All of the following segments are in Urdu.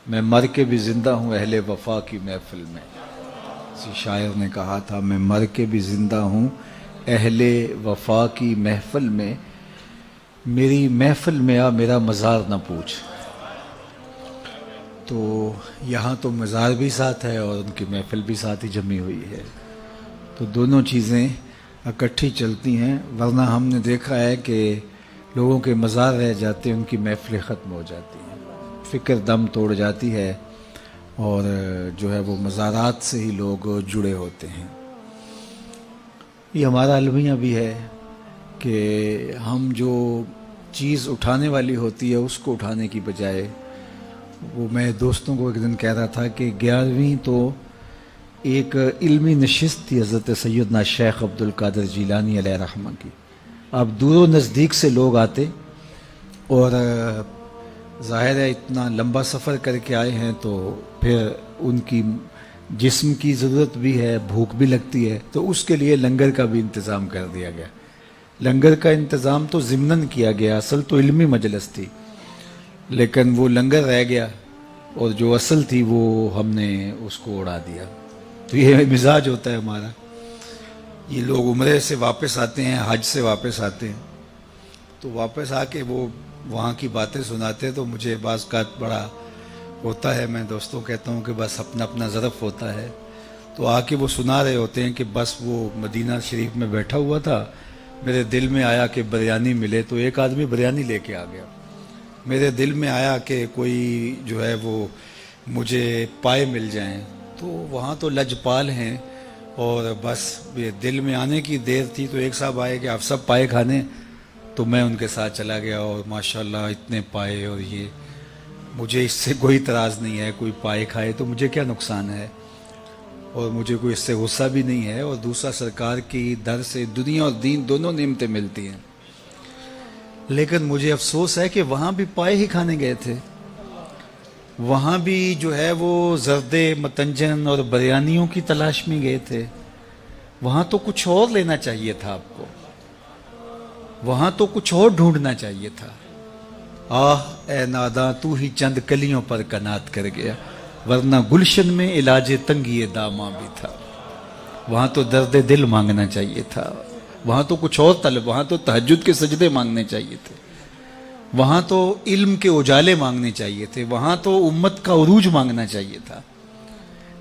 میں مر کے بھی زندہ ہوں اہل وفا کی محفل میں. کسی شاعر نے کہا تھا میں مر کے بھی زندہ ہوں اہل وفا کی محفل میں، میری محفل میں آ میرا مزار نہ پوچھ. تو یہاں تو مزار بھی ساتھ ہے اور ان کی محفل بھی ساتھ ہی جمی ہوئی ہے، تو دونوں چیزیں اکٹھی چلتی ہیں. ورنہ ہم نے دیکھا ہے کہ لوگوں کے مزار رہ جاتے ہیں، ان کی محفلیں ختم ہو جاتی ہیں، فکر دم توڑ جاتی ہے اور جو ہے وہ مزارات سے ہی لوگ جڑے ہوتے ہیں. یہ ہمارا المیہ بھی ہے کہ ہم جو چیز اٹھانے والی ہوتی ہے اس کو اٹھانے کی بجائے، وہ میں دوستوں کو ایک دن کہہ رہا تھا کہ 11ویں تو ایک علمی نشست تھی حضرت سیدنا شیخ عبد القادر جیلانی علیہ رحمہ کی. اب دور و نزدیک سے لوگ آتے اور ظاہر ہے اتنا لمبا سفر کر کے آئے ہیں تو پھر ان کی جسم کی ضرورت بھی ہے، بھوک بھی لگتی ہے، تو اس کے لیے لنگر کا بھی انتظام کر دیا گیا. لنگر کا انتظام تو ضمناً کیا گیا، اصل تو علمی مجلس تھی، لیکن وہ لنگر رہ گیا اور جو اصل تھی وہ ہم نے اس کو اڑا دیا. تو یہ مزاج ہوتا ہے ہمارا. یہ لوگ عمرے سے واپس آتے ہیں، حج سے واپس آتے ہیں، تو واپس آ کے وہ وہاں کی باتیں سناتے تو مجھے بعض کا بڑا ہوتا ہے. میں دوستوں کہتا ہوں کہ بس اپنا اپنا ظرف ہوتا ہے. تو آ کے وہ سنا رہے ہوتے ہیں کہ بس وہ مدینہ شریف میں بیٹھا ہوا تھا، میرے دل میں آیا کہ بریانی ملے، تو ایک آدمی بریانی لے کے آ گیا. میرے دل میں آیا کہ کوئی جو ہے وہ مجھے پائے مل جائیں، تو وہاں تو لجپال ہیں اور بس یہ دل میں آنے کی دیر تھی. تو ایک صاحب آئے کہ آپ سب پائے کھانے، تو میں ان کے ساتھ چلا گیا اور ماشاءاللہ اتنے پائے. اور یہ مجھے اس سے کوئی اعتراض نہیں ہے، کوئی پائے کھائے تو مجھے کیا نقصان ہے، اور مجھے کوئی اس سے غصہ بھی نہیں ہے. اور دوسرا سرکار کی در سے دنیا اور دین دونوں نعمتیں ملتی ہیں. لیکن مجھے افسوس ہے کہ وہاں بھی پائے ہی کھانے گئے تھے، وہاں بھی جو ہے وہ زردے متنجن اور بریانیوں کی تلاش میں گئے تھے. وہاں تو کچھ اور لینا چاہیے تھا آپ کو، وہاں تو کچھ اور ڈھونڈنا چاہیے تھا. آہ اے ناداں تو ہی چند کلیوں پر کنات کر گیا، ورنہ گلشن میں علاج تنگی داماں بھی تھا. وہاں تو درد دل مانگنا چاہیے تھا، وہاں تو کچھ اور طلب، وہاں تو تہجد کے سجدے مانگنے چاہیے تھے، وہاں تو علم کے اجالے مانگنے چاہیے تھے، وہاں تو امت کا عروج مانگنا چاہیے تھا.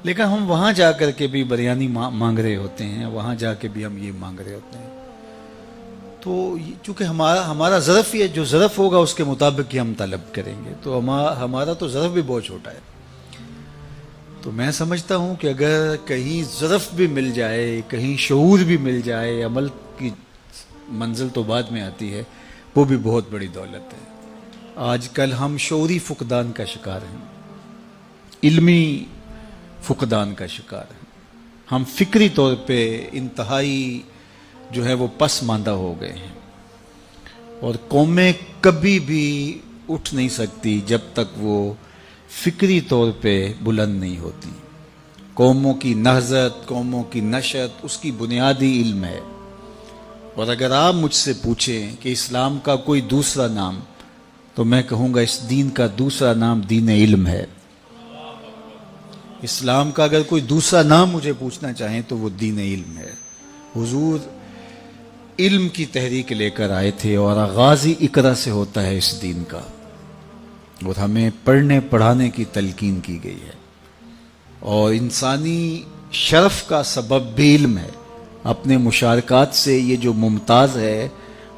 لیکن ہم وہاں جا کر کے بھی بریانی مانگ رہے ہوتے ہیں، وہاں جا کے بھی ہم یہ مانگ رہے ہوتے ہیں. تو چونکہ ہمارا ظرف یہ جو ظرف ہوگا اس کے مطابق ہی ہم طلب کریں گے، تو ہمارا تو ظرف بھی بہت چھوٹا ہے. تو میں سمجھتا ہوں کہ اگر کہیں ظرف بھی مل جائے، کہیں شعور بھی مل جائے، عمل کی منزل تو بعد میں آتی ہے، وہ بھی بہت بڑی دولت ہے. آج کل ہم شعوری فقدان کا شکار ہیں، علمی فقدان کا شکار ہیں. ہم فکری طور پہ انتہائی جو ہے وہ پس ماندہ ہو گئے ہیں، اور قومیں کبھی بھی اٹھ نہیں سکتی جب تک وہ فکری طور پہ بلند نہیں ہوتی. قوموں کی نہضت، قوموں کی نشت، اس کی بنیادی علم ہے. اور اگر آپ مجھ سے پوچھیں کہ اسلام کا کوئی دوسرا نام، تو میں کہوں گا اس دین کا دوسرا نام دین علم ہے. اسلام کا اگر کوئی دوسرا نام مجھے پوچھنا چاہیں تو وہ دین علم ہے. حضور علم کی تحریک لے کر آئے تھے اور آغاز ہی اقرا سے ہوتا ہے اس دین کا، اور ہمیں پڑھنے پڑھانے کی تلقین کی گئی ہے. اور انسانی شرف کا سبب بھی علم ہے. اپنے مشارکات سے یہ جو ممتاز ہے،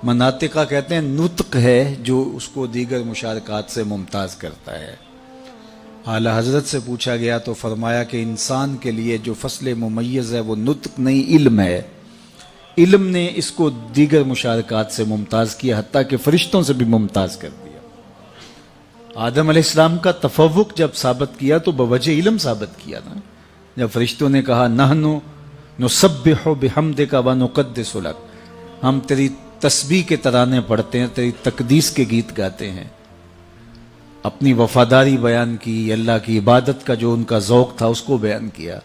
مناطقہ کہتے ہیں نطق ہے جو اس کو دیگر مشارکات سے ممتاز کرتا ہے. اعلی حضرت سے پوچھا گیا تو فرمایا کہ انسان کے لیے جو فصل ممیز ہے وہ نطق نہیں علم ہے. علم نے اس کو دیگر مشارکات سے ممتاز کیا، حتیٰ کہ فرشتوں سے بھی ممتاز کر دیا. آدم علیہ السلام کا تفوق جب ثابت کیا تو بوجہ علم ثابت کیا نا. جب فرشتوں نے کہا نحنو نسبح بحمدک ونقدس لک، ہم تیری تسبیح کے ترانے پڑھتے ہیں، تیری تقدیس کے گیت گاتے ہیں، اپنی وفاداری بیان کی، اللہ کی عبادت کا جو ان کا ذوق تھا اس کو بیان کیا.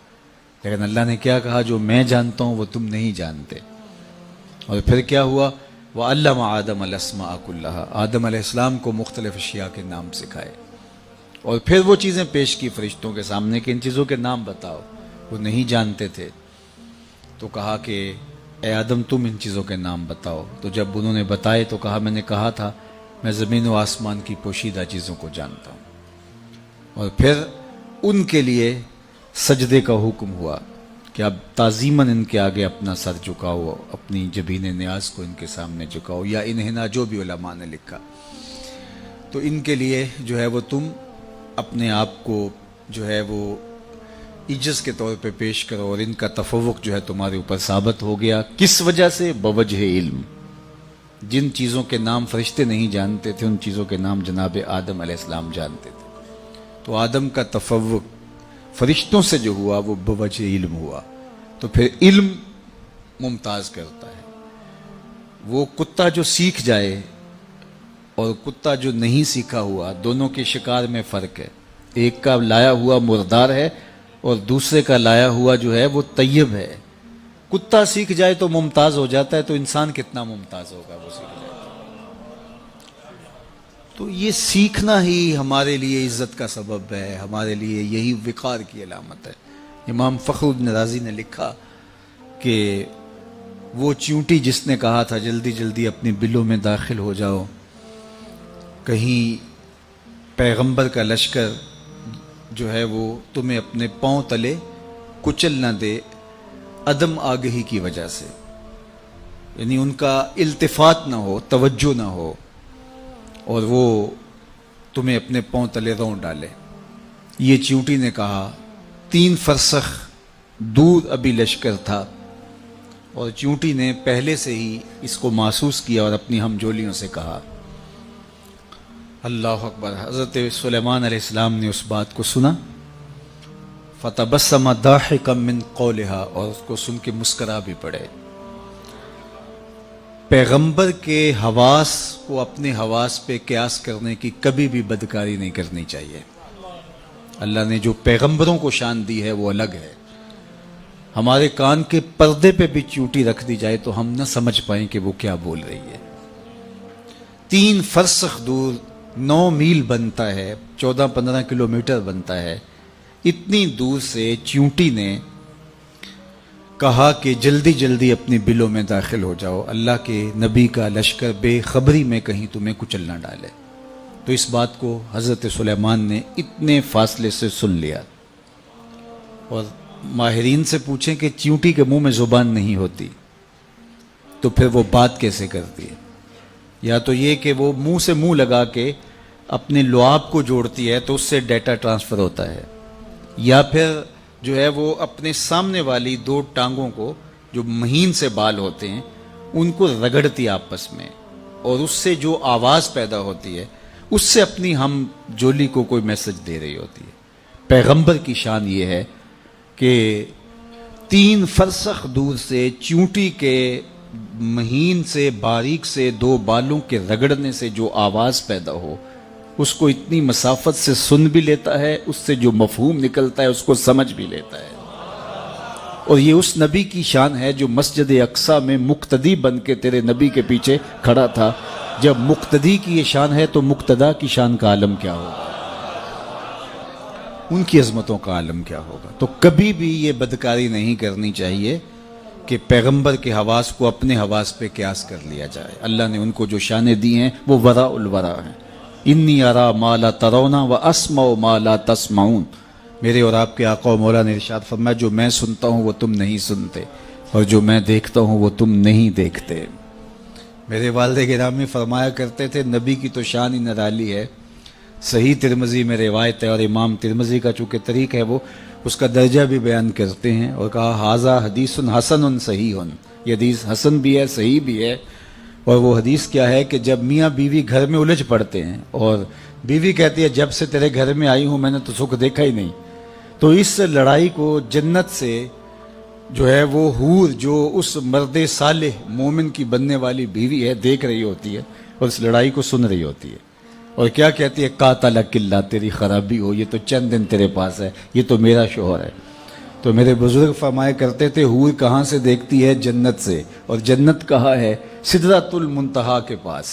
لیکن اللہ نے کیا کہا؟ جو میں جانتا ہوں وہ تم نہیں جانتے. اور پھر کیا ہوا؟ وَعَلَّمَ آدَمَ الْأَسْمَاءَ كُلَّهَا، آدم علیہ السلام کو مختلف اشیاء کے نام سکھائے. اور پھر وہ چیزیں پیش کی فرشتوں کے سامنے کہ ان چیزوں کے نام بتاؤ. وہ نہیں جانتے تھے تو کہا کہ اے آدم تم ان چیزوں کے نام بتاؤ. تو جب انہوں نے بتائے تو کہا میں نے کہا تھا میں زمین و آسمان کی پوشیدہ چیزوں کو جانتا ہوں. اور پھر ان کے لیے سجدے کا حکم ہوا کہ اب تعظیماً ان کے آگے اپنا سر جھکاؤ, اپنی جبین نیاز کو ان کے سامنے جھکاؤ, یا انہنا جو بھی علماء نے لکھا. تو ان کے لیے جو ہے وہ تم اپنے آپ کو جو ہے وہ عجز کے طور پہ پیش کرو, اور ان کا تفوق جو ہے تمہارے اوپر ثابت ہو گیا. کس وجہ سے؟ بوجہ علم. جن چیزوں کے نام فرشتے نہیں جانتے تھے ان چیزوں کے نام جناب آدم علیہ السلام جانتے تھے. تو آدم کا تفوق فرشتوں سے جو ہوا وہ بوجہ علم ہوا. تو پھر علم ممتاز کرتا ہے. وہ کتا جو سیکھ جائے اور کتا جو نہیں سیکھا ہوا, دونوں کے شکار میں فرق ہے. ایک کا لایا ہوا مردار ہے اور دوسرے کا لایا ہوا جو ہے وہ طیب ہے. کتا سیکھ جائے تو ممتاز ہو جاتا ہے, تو انسان کتنا ممتاز ہوگا وہ سیکھ جائے تو یہ سیکھنا ہی ہمارے لیے عزت کا سبب ہے, ہمارے لیے یہی وقار کی علامت ہے. امام فخر الدین رازی نے لکھا کہ وہ چیونٹی جس نے کہا تھا جلدی جلدی اپنی بلوں میں داخل ہو جاؤ, کہیں پیغمبر کا لشکر جو ہے وہ تمہیں اپنے پاؤں تلے کچل نہ دے عدم آگہی کی وجہ سے, یعنی ان کا التفات نہ ہو, توجہ نہ ہو, اور وہ تمہیں اپنے پاؤں تلے رون ڈالے. یہ چیونٹی نے کہا. 3 فرسخ دور ابھی لشکر تھا اور چیونٹی نے پہلے سے ہی اس کو محسوس کیا اور اپنی ہمجولیوں سے کہا. اللہ اکبر. حضرت سلیمان علیہ السلام نے اس بات کو سنا, فتبسم ضاحکا من قولها, اور اس کو سن کے مسکرا بھی پڑے. پیغمبر کے حواس کو اپنے حواس پہ قیاس کرنے کی کبھی بھی بدکاری نہیں کرنی چاہیے. اللہ نے جو پیغمبروں کو شان دی ہے وہ الگ ہے. ہمارے کان کے پردے پہ بھی چیونٹی رکھ دی جائے تو ہم نہ سمجھ پائیں کہ وہ کیا بول رہی ہے. 3 فرسخ دور 9 میل بنتا ہے, 14-15 کلومیٹر بنتا ہے. اتنی دور سے چیونٹی نے کہا کہ جلدی جلدی اپنی بلوں میں داخل ہو جاؤ, اللہ کے نبی کا لشکر بے خبری میں کہیں تمہیں کچل نہ ڈالے. تو اس بات کو حضرت سلیمان نے اتنے فاصلے سے سن لیا. اور ماہرین سے پوچھیں کہ چیونٹی کے منہ میں زبان نہیں ہوتی تو پھر وہ بات کیسے کرتی ہے؟ یا تو یہ کہ وہ منہ سے منہ لگا کے اپنے لعاب کو جوڑتی ہے تو اس سے ڈیٹا ٹرانسفر ہوتا ہے, یا پھر جو ہے وہ اپنے سامنے والی 2 ٹانگوں کو جو مہین سے بال ہوتے ہیں ان کو رگڑتی آپس میں, اور اس سے جو آواز پیدا ہوتی ہے اس سے اپنی ہم جولی کو کوئی میسج دے رہی ہوتی ہے. پیغمبر کی شان یہ ہے کہ 3 فرسخ دور سے چیونٹی کے مہین سے باریک سے 2 بالوں کے رگڑنے سے جو آواز پیدا ہو اس کو اتنی مسافت سے سن بھی لیتا ہے, اس سے جو مفہوم نکلتا ہے اس کو سمجھ بھی لیتا ہے. اور یہ اس نبی کی شان ہے جو مسجد اقصی میں مقتدی بن کے تیرے نبی کے پیچھے کھڑا تھا. جب مقتدی کی یہ شان ہے تو مقتدا کی شان کا عالم کیا ہوگا, ان کی عظمتوں کا عالم کیا ہوگا. تو کبھی بھی یہ بدکاری نہیں کرنی چاہیے کہ پیغمبر کے حواس کو اپنے حواس پہ قیاس کر لیا جائے. اللہ نے ان کو جو شانیں دی ہیں وہ وراء الورا ہیں. انی ارا ما لا ترون و اسمع ما لا تسمعون. میرے اور آپ کے آقا و مولا نے ارشاد فرمایا جو میں سنتا ہوں وہ تم نہیں سنتے, اور جو میں دیکھتا ہوں وہ تم نہیں دیکھتے. میرے والد گرامی فرمایا کرتے تھے نبی کی تو شان ہی نرالی ہے. صحیح ترمذی میں روایت ہے, اور امام ترمذی کا چونکہ طریق ہے وہ اس کا درجہ بھی بیان کرتے ہیں, اور کہا ھذا حدیث حسن صحیح. یہ حدیث حسن بھی ہے صحیح بھی ہے. اور وہ حدیث کیا ہے کہ جب میاں بیوی گھر میں الجھ پڑتے ہیں اور بیوی کہتی ہے جب سے تیرے گھر میں آئی ہوں میں نے تو سکھ دیکھا ہی نہیں, تو اس لڑائی کو جنت سے جو ہے وہ حور جو اس مرد صالح مومن کی بننے والی بیوی ہے دیکھ رہی ہوتی ہے اور اس لڑائی کو سن رہی ہوتی ہے, اور کیا کہتی ہے قاتلک اللہ, تیری خرابی ہو, یہ تو چند دن تیرے پاس ہے, یہ تو میرا شوہر ہے. تو میرے بزرگ فرمایا کرتے تھے حور کہاں سے دیکھتی ہے؟ جنت سے, اور جنت کہاں ہے؟ سدرۃ المنتہا کے پاس.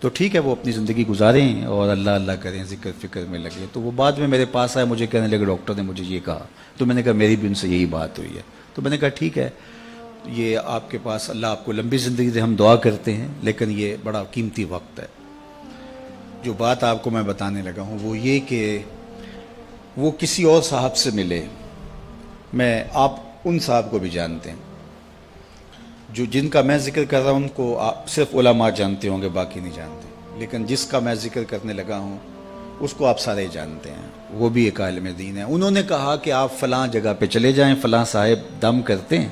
تو ٹھیک ہے وہ اپنی زندگی گزاریں اور اللہ اللہ کریں، ذکر فکر میں لگے. تو وہ بعد میں میرے پاس آئے، مجھے کہنے لگے ڈاکٹر نے مجھے یہ کہا. تو میں نے کہا میری بھی ان سے یہی بات ہوئی ہے. تو میں نے کہا ٹھیک ہے، یہ آپ کے پاس اللہ آپ کو لمبی زندگی دے، ہم دعا کرتے ہیں، لیکن یہ بڑا قیمتی وقت ہے. جو بات آپ کو میں بتانے لگا ہوں وہ یہ کہ وہ کسی اور صاحب سے ملے. آپ ان صاحب کو بھی جانتے ہیں جو جن کا میں ذکر کر رہا ہوں، ان کو آپ صرف علماء جانتے ہوں گے، باقی نہیں جانتے. لیکن جس کا میں ذکر کرنے لگا ہوں اس کو آپ سارے جانتے ہیں. وہ بھی ایک عالم دین ہے. انہوں نے کہا کہ آپ فلاں جگہ پہ چلے جائیں، فلاں صاحب دم کرتے ہیں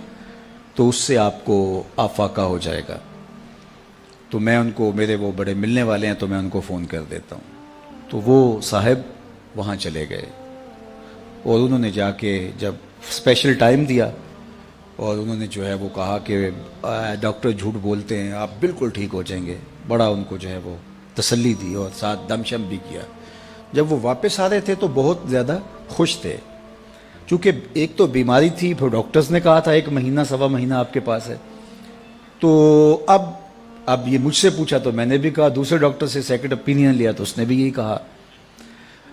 تو اس سے آپ کو آفاقہ ہو جائے گا. تو میں ان کو، میرے وہ بڑے ملنے والے ہیں، تو میں ان کو فون کر دیتا ہوں. تو وہ صاحب وہاں چلے گئے اور انہوں نے جا کے جب اسپیشل ٹائم دیا اور انہوں نے جو ہے وہ کہا کہ ڈاکٹر جھوٹ بولتے ہیں، آپ بالکل ٹھیک ہو جائیں گے. بڑا ان کو جو ہے وہ تسلی دی اور ساتھ دم شم بھی کیا. جب وہ واپس آ رہے تھے تو بہت زیادہ خوش تھے، چونکہ ایک تو بیماری تھی، پھر ڈاکٹرز نے کہا تھا 1 مہینہ سوا مہینہ آپ کے پاس ہے. تو اب یہ مجھ سے پوچھا تو میں نے بھی کہا، دوسرے ڈاکٹر سے سیکنڈ اوپینین لیا تو اس نے بھی یہی کہا.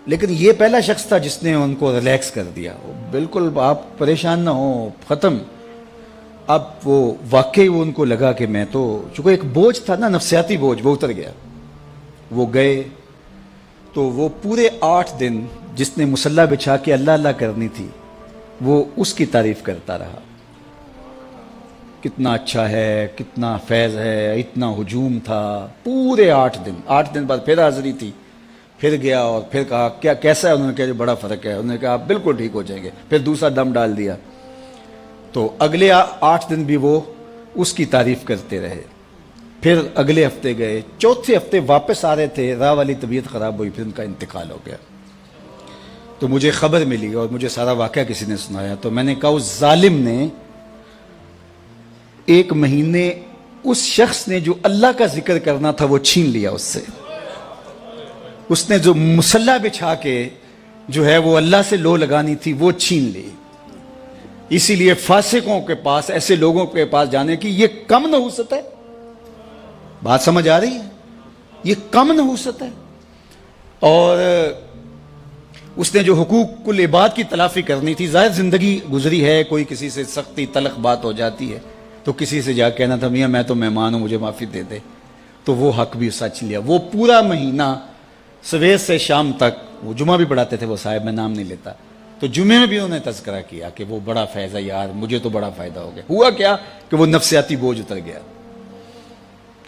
لیکن یہ پہلا شخص تھا جس نے ان کو ریلیکس کر دیا. بالکل آپ پریشان نہ ہوں، ختم. اب وہ واقعی وہ ان کو لگا کہ میں تو، چونکہ ایک بوجھ تھا نا، نفسیاتی بوجھ، وہ اتر گیا. وہ گئے تو وہ پورے 8 دن جس نے مصلی بچھا کے اللہ اللہ کرنی تھی وہ اس کی تعریف کرتا رہا. کتنا اچھا ہے، کتنا فیض ہے، اتنا ہجوم تھا. پورے 8 دن بعد پھر حاضری تھی، پھر گیا اور پھر کہا کیا کیسا ہے. انہوں نے کہا بڑا فرق ہے. انہوں نے کہا آپ بالکل ٹھیک ہو جائیں گے. پھر دوسرا دم ڈال دیا. تو اگلے 8 دن بھی وہ اس کی تعریف کرتے رہے. پھر اگلے ہفتے گئے، چوتھے ہفتے واپس آ رہے تھے، راہ والی طبیعت خراب ہوئی، پھر ان کا انتقال ہو گیا. تو مجھے خبر ملی اور مجھے سارا واقعہ کسی نے سنایا. تو میں نے کہا اس ظالم نے 1 مہینے اس شخص نے جو اللہ کا ذکر کرنا تھا وہ چھین لیا اس سے. اس نے جو مصلی بچھا کے جو ہے وہ اللہ سے لو لگانی تھی وہ چھین لی. اسی لیے فاسقوں کے پاس، ایسے لوگوں کے پاس جانے کی یہ کم نحوست ہے. بات سمجھ آ رہی ہے؟ یہ کم نحوست ہے. اور اس نے جو حقوق العباد کی تلافی کرنی تھی، ظاہر زندگی گزری ہے، کوئی کسی سے سختی تلخ بات ہو جاتی ہے تو کسی سے جا کہنا تھا میاں میں تو مہمان ہوں مجھے معافی دے دے، تو وہ حق بھی سچ لیا. وہ پورا مہینہ صبح سے شام تک، وہ جمعہ بھی پڑھاتے تھے وہ صاحب، میں نام نہیں لیتا، تو جمعے میں بھی انہوں نے تذکرہ کیا کہ وہ بڑا فیض ہے یار، مجھے تو بڑا فائدہ ہو گیا. ہوا کیا کہ وہ نفسیاتی بوجھ اتر گیا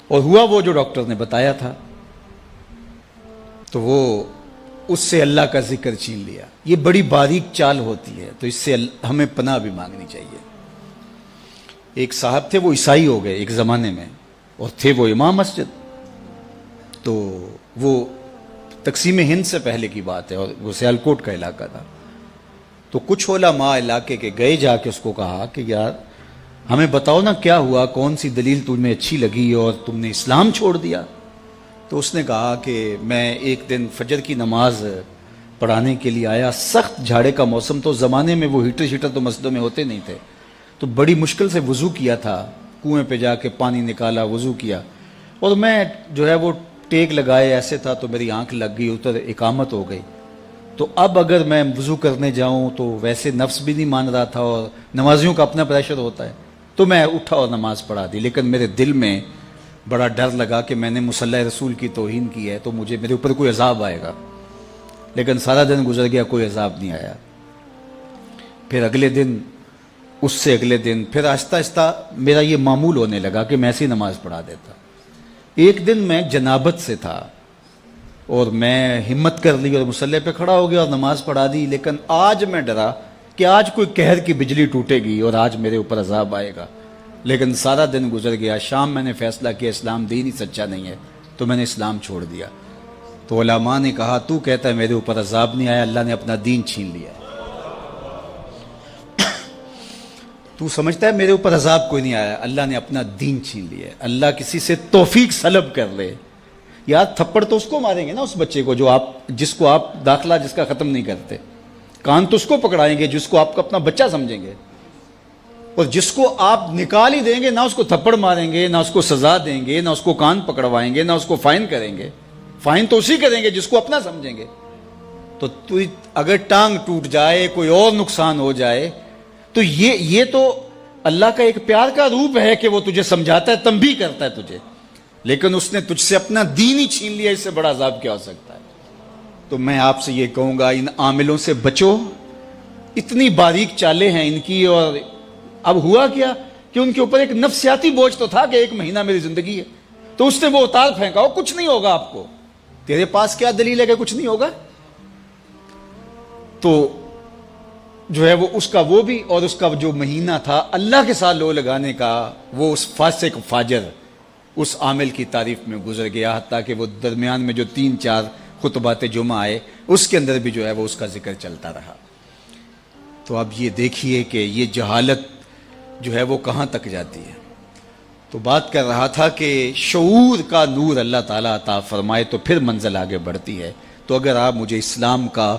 اور ہوا وہ جو ڈاکٹر نے بتایا تھا. تو وہ اس سے اللہ کا ذکر چھین لیا. یہ بڑی باریک چال ہوتی ہے، تو اس سے ہمیں پناہ بھی مانگنی چاہیے. ایک صاحب تھے، وہ عیسائی ہو گئے ایک زمانے میں، اور تھے وہ امام مسجد. تو وہ تقسیم ہند سے پہلے کی بات ہے اور وہ سیالکوٹ کا علاقہ تھا. تو کچھ علماء علاقے کے گئے، جا کے اس کو کہا کہ یار ہمیں بتاؤ نا کیا ہوا، کون سی دلیل تمہیں اچھی لگی اور تم نے اسلام چھوڑ دیا. تو اس نے کہا کہ میں ایک دن فجر کی نماز پڑھانے کے لیے آیا، سخت جھاڑے کا موسم، تو زمانے میں وہ ہیٹر شیٹر تو مسجدوں میں ہوتے نہیں تھے، تو بڑی مشکل سے وضو کیا تھا، کنویں پہ جا کے پانی نکالا، وضو کیا، اور میں جو ہے وہ ٹیک لگائے ایسے تھا تو میری آنکھ لگ گئی، ادھر اقامت ہو گئی. تو اب اگر میں وضو کرنے جاؤں تو ویسے نفس بھی نہیں مان رہا تھا اور نمازیوں کا اپنا پریشر ہوتا ہے، تو میں اٹھا اور نماز پڑھا دی. لیکن میرے دل میں بڑا ڈر لگا کہ میں نے مصلی رسول کی توہین کی ہے تو میرے اوپر کوئی عذاب آئے گا. لیکن سارا دن گزر گیا، کوئی عذاب نہیں آیا. پھر اگلے دن، اس سے اگلے دن، پھر آہستہ آہستہ میرا یہ معمول ہونے لگا کہ میں ایسی نماز پڑھا دیتا. ایک دن میں جنابت سے تھا اور میں ہمت کر لی اور مصلی پہ کھڑا ہو گیا اور نماز پڑھا دی. لیکن آج میں ڈرا کہ آج کوئی قہر کی بجلی ٹوٹے گی اور آج میرے اوپر عذاب آئے گا. لیکن سارا دن گزر گیا. شام میں نے فیصلہ کیا اسلام دین ہی سچا نہیں ہے، تو میں نے اسلام چھوڑ دیا. تو علماء نے کہا تو کہتا ہے میرے اوپر عذاب نہیں آیا، اللہ نے اپنا دین چھین لیا. تو سمجھتا ہے میرے اوپر عذاب کوئی نہیں آیا، اللہ نے اپنا دین چھین لیا. اللہ کسی سے توفیق سلب کر لے، یار تھپڑ تو اس کو ماریں گے نا، اس بچے کو جس کو آپ داخلہ جس کا ختم نہیں کرتے. کان تو اس کو پکڑائیں گے جس کو آپ کا اپنا بچہ سمجھیں گے. اور جس کو آپ نکال ہی دیں گے، نہ اس کو تھپڑ ماریں گے، نہ اس کو سزا دیں گے، نہ اس کو کان پکڑوائیں گے، نہ اس کو فائن کریں گے. فائن تو اسی کریں گے جس کو اپنا سمجھیں گے. تو اگر ٹانگ ٹوٹ جائے، کوئی اور نقصان ہو جائے، تو یہ تو اللہ کا ایک پیار کا روپ ہے کہ وہ تجھے سمجھاتا ہے، تنبیہ کرتا ہے تجھے. لیکن اس نے تجھ سے اپنا دین ہی چھین لیا، اس سے بڑا عذاب کیا ہو سکتا ہے؟ تو میں آپ سے یہ کہوں گا، ان عاملوں سے بچو. اتنی باریک چالیں ہیں ان کی. اور اب ہوا کیا کہ ان کے اوپر ایک نفسیاتی بوجھ تو تھا کہ 1 مہینہ میری زندگی ہے، تو اس نے وہ اتار پھینکا، ہو کچھ نہیں ہوگا آپ کو. تیرے پاس کیا دلیل ہے کہ کچھ نہیں ہوگا؟ تو جو ہے وہ اس کا وہ بھی، اور اس کا جو مہینہ تھا اللہ کے ساتھ لو لگانے کا، وہ اس فاسق فاجر اس عامل کی تعریف میں گزر گیا. حتیٰ کہ وہ درمیان میں جو 3-4 خطبات جمعہ آئے، اس کے اندر بھی جو ہے وہ اس کا ذکر چلتا رہا. تو اب یہ دیکھیے کہ یہ جہالت جو ہے وہ کہاں تک جاتی ہے. تو بات کر رہا تھا کہ شعور کا نور اللہ تعالیٰ عطا فرمائے تو پھر منزل آگے بڑھتی ہے. تو اگر آپ مجھے اسلام کا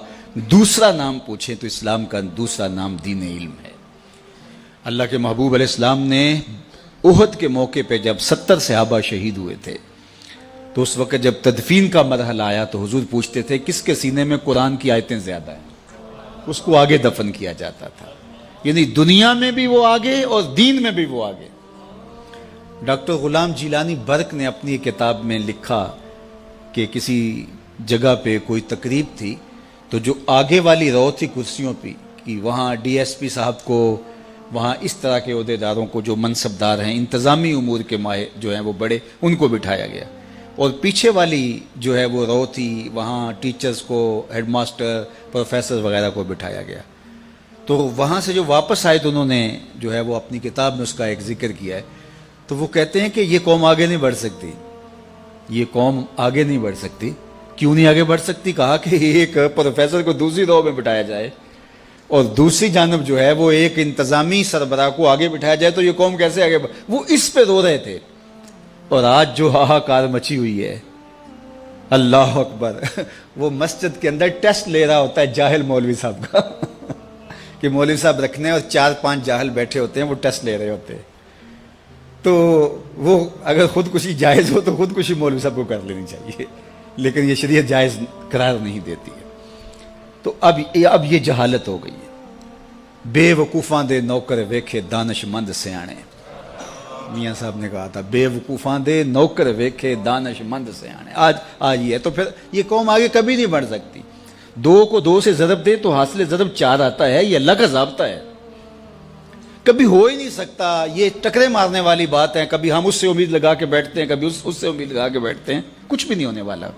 دوسرا نام پوچھیں تو اسلام کا دوسرا نام دین علم ہے. اللہ کے محبوب علیہ السلام نے احد کے موقع پہ جب 70 صحابہ شہید ہوئے تھے، تو اس وقت جب تدفین کا مرحلہ آیا تو حضور پوچھتے تھے کس کے سینے میں قرآن کی آیتیں زیادہ ہیں، اس کو آگے دفن کیا جاتا تھا. یعنی دنیا میں بھی وہ آگے اور دین میں بھی وہ آگے. ڈاکٹر غلام جیلانی برق نے اپنی کتاب میں لکھا کہ کسی جگہ پہ کوئی تقریب تھی، تو جو آگے والی رو تھی کرسیوں پہ کہ وہاں ڈی ایس پی صاحب کو، وہاں اس طرح کے عہدیداروں کو جو منصبدار ہیں، انتظامی امور کے ماہر جو ہیں وہ بڑے، ان کو بٹھایا گیا. اور پیچھے والی جو ہے وہ رو تھی، وہاں ٹیچرز کو، ہیڈ ماسٹر، پروفیسر وغیرہ کو بٹھایا گیا. تو وہاں سے جو واپس آئے تو انہوں نے جو ہے وہ اپنی کتاب میں اس کا ایک ذکر کیا ہے. تو وہ کہتے ہیں کہ یہ قوم آگے نہیں بڑھ سکتی، یہ قوم آگے نہیں بڑھ سکتی. کیوں نہیں آگے بڑھ سکتی؟ کہا کہ ایک پروفیسر کو دوسری رو میں بٹھایا جائے اور دوسری جانب جو ہے وہ ایک انتظامی سربراہ کو آگے بٹھایا جائے تو یہ قوم کیسے آگے وہ اس پہ رو رہے تھے. اور آج جو ہاہاکار مچی ہوئی ہے، اللہ اکبر، وہ مسجد کے اندر ٹیسٹ لے رہا ہوتا ہے جاہل مولوی صاحب کا کہ مولوی صاحب رکھنے اور 4-5 جاہل بیٹھے ہوتے ہیں، وہ ٹیسٹ لے رہے ہوتے ہیں. تو وہ اگر خودکشی جائز ہو تو خودکشی مولوی صاحب کو کر لینی چاہیے، لیکن یہ شریعت جائز قرار نہیں دیتی ہے. تو اب یہ جہالت ہو گئی ہے. بے وقوفاں دے نوکر ویکھے دانش مند سیانے، میاں صاحب نے کہا تھا بے وقوفاں دے نوکر ویکھے دانش مند سیانے. آج یہ تو پھر یہ قوم آگے کبھی نہیں بڑھ سکتی. 2 کو 2 سے ضرب دے تو حاصل ضرب 4 آتا ہے. یہ اللہ کا ضابطہ ہے، کبھی ہو ہی نہیں سکتا. یہ ٹکرے مارنے والی بات ہے. کبھی ہم اس سے امید لگا کے بیٹھتے ہیں، کبھی اس سے امید لگا کے بیٹھتے ہیں. کچھ بھی نہیں ہونے والا.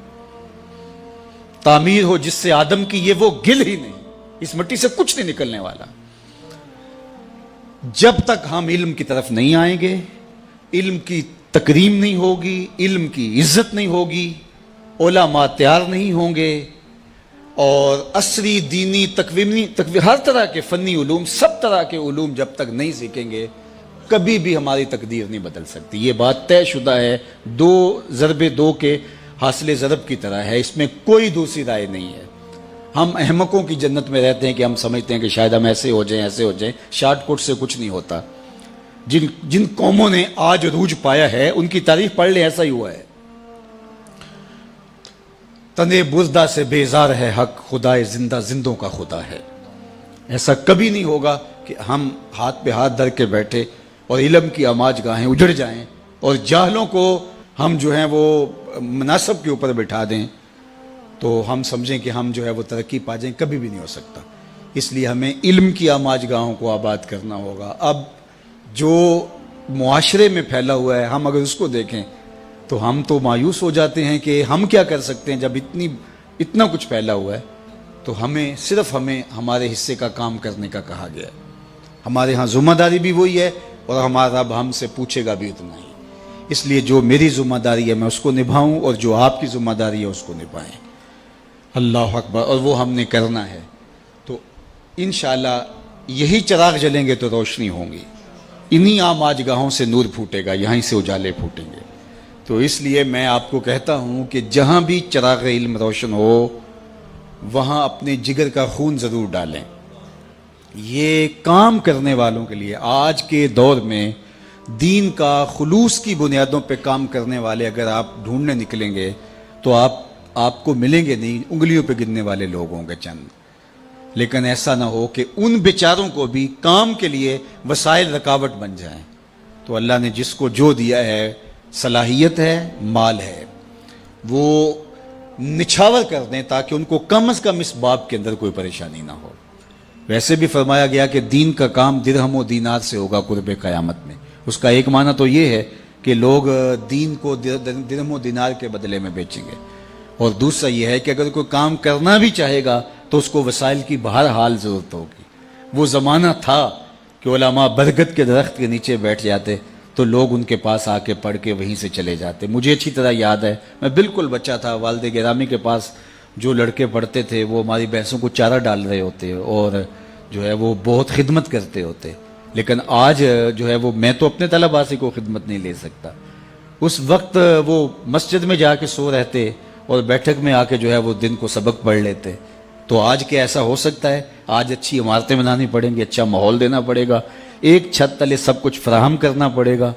تعمیر ہو جس سے آدم کی، یہ وہ گل ہی نہیں. اس مٹی سے کچھ نہیں نکلنے والا. جب تک ہم علم کی طرف نہیں آئیں گے، علم کی تکریم نہیں ہوگی، علم کی عزت نہیں ہوگی، علماء تیار نہیں ہوں گے، اور عصری دینی تکوینی ہر طرح کے فنی علوم، سب طرح کے علوم جب تک نہیں سیکھیں گے، کبھی بھی ہماری تقدیر نہیں بدل سکتی. یہ بات طے شدہ ہے. 2 ضرب 2 کے حاصل ضرب کی طرح ہے، اس میں کوئی دوسری رائے نہیں ہے. ہم احمقوں کی جنت میں رہتے ہیں کہ ہم سمجھتے ہیں کہ شاید ہم ایسے ہو جائیں، ایسے ہو جائیں. شارٹ کٹ سے کچھ نہیں ہوتا. جن قوموں نے آج عروج پایا ہے ان کی تاریخ پڑھ لیں، ایسا ہی ہوا ہے. تنے بزدہ سے بیزار ہے حق، خدائے زندہ زندوں کا خدا ہے. ایسا کبھی نہیں ہوگا کہ ہم ہاتھ پہ ہاتھ دھر کے بیٹھے اور علم کی آماج گاہیں اجڑ جائیں اور جاہلوں کو ہم جو ہیں وہ مناصب کے اوپر بٹھا دیں تو ہم سمجھیں کہ ہم جو ہے وہ ترقی پا جائیں. کبھی بھی نہیں ہو سکتا. اس لیے ہمیں علم کی آماج گاہوں کو آباد کرنا ہوگا. اب جو معاشرے میں پھیلا ہوا ہے، ہم اگر اس کو دیکھیں تو ہم تو مایوس ہو جاتے ہیں کہ ہم کیا کر سکتے ہیں. جب اتنا کچھ پھیلا ہوا ہے تو صرف ہمیں ہمارے حصے کا کام کرنے کا کہا گیا ہے. ہمارے ہاں ذمہ داری بھی وہی ہے اور ہمارا رب ہم سے پوچھے گا بھی اتنا ہی. اس لیے جو میری ذمہ داری ہے میں اس کو نبھاؤں اور جو آپ کی ذمہ داری ہے اس کو نبھائیں. اللہ اکبر. اور وہ ہم نے کرنا ہے. تو انشاءاللہ یہی چراغ جلیں گے تو روشنی ہوں گی. انہی عام آج گاہوں سے نور پھوٹے گا، یہیں سے اجالے پھوٹیں گے. تو اس لیے میں آپ کو کہتا ہوں کہ جہاں بھی چراغ علم روشن ہو وہاں اپنے جگر کا خون ضرور ڈالیں. یہ کام کرنے والوں کے لیے آج کے دور میں دین کا خلوص کی بنیادوں پہ کام کرنے والے اگر آپ ڈھونڈنے نکلیں گے تو آپ کو ملیں گے نہیں، انگلیوں پہ گننے والے لوگ ہوں گے چند۔ لیکن ایسا نہ ہو کہ ان بیچاروں کو بھی کام کے لیے وسائل رکاوٹ بن جائیں۔ تو اللہ نے جس کو جو دیا ہے، صلاحیت ہے، مال ہے، وہ نچھاور کر دیں تاکہ ان کو کم از کم اس باب کے اندر کوئی پریشانی نہ ہو۔ ویسے بھی فرمایا گیا کہ دین کا کام درہم و دینار سے ہوگا قرب قیامت میں۔ اس کا ایک معنی تو یہ ہے کہ لوگ دین کو درہم و دینار کے بدلے میں بیچیں گے، اور دوسرا یہ ہے کہ اگر کوئی کام کرنا بھی چاہے گا تو اس کو وسائل کی بہرحال ضرورت ہوگی۔ وہ زمانہ تھا کہ علماء برگد کے درخت کے نیچے بیٹھ جاتے تو لوگ ان کے پاس آ کے پڑھ کے وہیں سے چلے جاتے۔ مجھے اچھی طرح یاد ہے، میں بالکل بچہ تھا، والد گرامی کے پاس جو لڑکے پڑھتے تھے وہ ہماری بھینسوں کو چارہ ڈال رہے ہوتے اور جو ہے وہ بہت خدمت کرتے ہوتے۔ لیکن آج جو ہے وہ میں تو اپنے طلباء سے کوئی خدمت نہیں لے سکتا۔ اس وقت وہ مسجد میں جا کے سو رہتے اور بیٹھک میں آ کے جو ہے وہ دن کو سبق پڑھ لیتے۔ تو آج کیا ایسا ہو سکتا ہے؟ آج اچھی عمارتیں بنانی پڑیں گی، اچھا ماحول دینا پڑے گا، ایک چھت تلے سب کچھ فراہم کرنا پڑے گا۔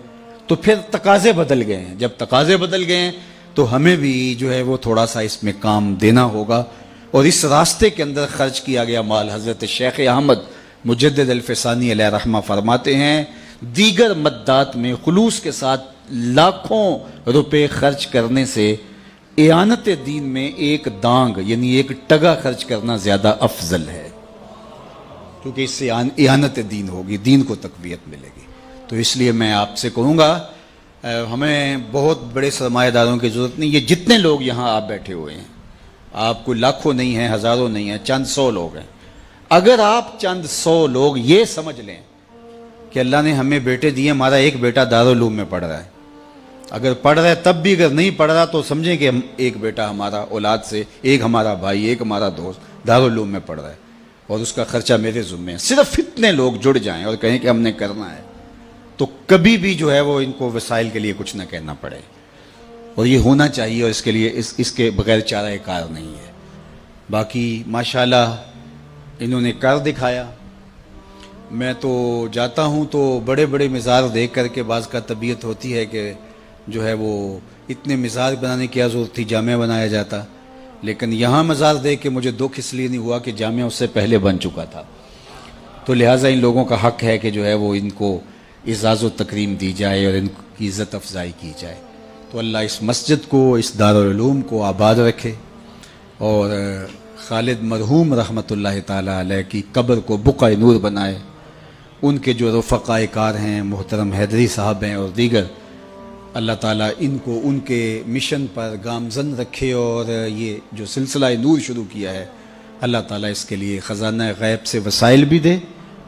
تو پھر تقاضے بدل گئے ہیں۔ جب تقاضے بدل گئے ہیں تو ہمیں بھی جو ہے وہ تھوڑا سا اس میں کام دینا ہوگا، اور اس راستے کے اندر خرچ کیا گیا مال۔ حضرت شیخ احمد مجدد الفسانی علیہ رحمہ فرماتے ہیں دیگر مدات میں خلوص کے ساتھ لاکھوں روپے خرچ کرنے سے اعانت دین میں ایک دانگ یعنی ایک ٹگا خرچ کرنا زیادہ افضل ہے، کیونکہ اس سے اعانت دین ہوگی، دین کو تقویت ملے گی۔ تو اس لیے میں آپ سے کہوں گا ہمیں بہت بڑے سرمایہ داروں کی ضرورت نہیں۔ یہ جتنے لوگ یہاں آپ بیٹھے ہوئے ہیں، آپ کو لاکھوں نہیں ہیں، ہزاروں نہیں ہیں، چند سو لوگ ہیں۔ اگر آپ چند سو لوگ یہ سمجھ لیں کہ اللہ نے ہمیں بیٹے دیے، ہمارا ایک بیٹا دارالعلوم میں پڑھ رہا ہے، اگر پڑھ رہا ہے تب بھی اگر نہیں پڑھ رہا تو سمجھیں کہ ایک بیٹا ہمارا اولاد سے، ایک ہمارا بھائی، ایک ہمارا دوست دارالعلوم میں پڑھ رہا ہے اور اس کا خرچہ میرے ذمہ ہے۔ صرف اتنے لوگ جڑ جائیں اور کہیں کہ ہم نے کرنا ہے تو کبھی بھی جو ہے وہ ان کو وسائل کے لیے کچھ نہ کہنا پڑے، اور یہ ہونا چاہیے، اور اس کے لیے اس کے بغیر چارہ کار نہیں ہے۔ باقی ماشاءاللہ انہوں نے کر دکھایا۔ میں تو جاتا ہوں تو بڑے بڑے مزار دیکھ کر کے بعض کا طبیعت ہوتی ہے کہ جو ہے وہ اتنے مزار بنانے کی کیا ضرورت تھی، جامعہ بنایا جاتا۔ لیکن یہاں مزار دیکھ کے مجھے دکھ اس لیے نہیں ہوا کہ جامعہ اس سے پہلے بن چکا تھا، تو لہٰذا ان لوگوں کا حق ہے کہ جو ہے وہ ان کو اعزاز و تکریم دی جائے اور ان کی عزت افزائی کی جائے۔ تو اللہ اس مسجد کو، اس دارالعلوم کو آباد رکھے، اور خالد مرحوم رحمۃ اللہ تعالیٰ علیہ کی قبر کو بقعہ نور بنائے۔ ان کے جو رفقائے کار ہیں، محترم حیدری صاحب ہیں اور دیگر، اللہ تعالیٰ ان کو ان کے مشن پر گامزن رکھے، اور یہ جو سلسلہ نور شروع کیا ہے اللہ تعالیٰ اس کے لیے خزانہ غیب سے وسائل بھی دے،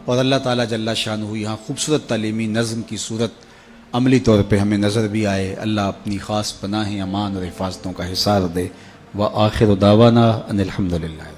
اور اللہ تعالیٰ جل شانہ یہاں خوبصورت تعلیمی نظم کی صورت عملی طور پہ ہمیں نظر بھی آئے۔ اللہ اپنی خاص پناہ امان اور حفاظتوں کا حصار دے۔ وآخر دعوانا ان الحمدللہ۔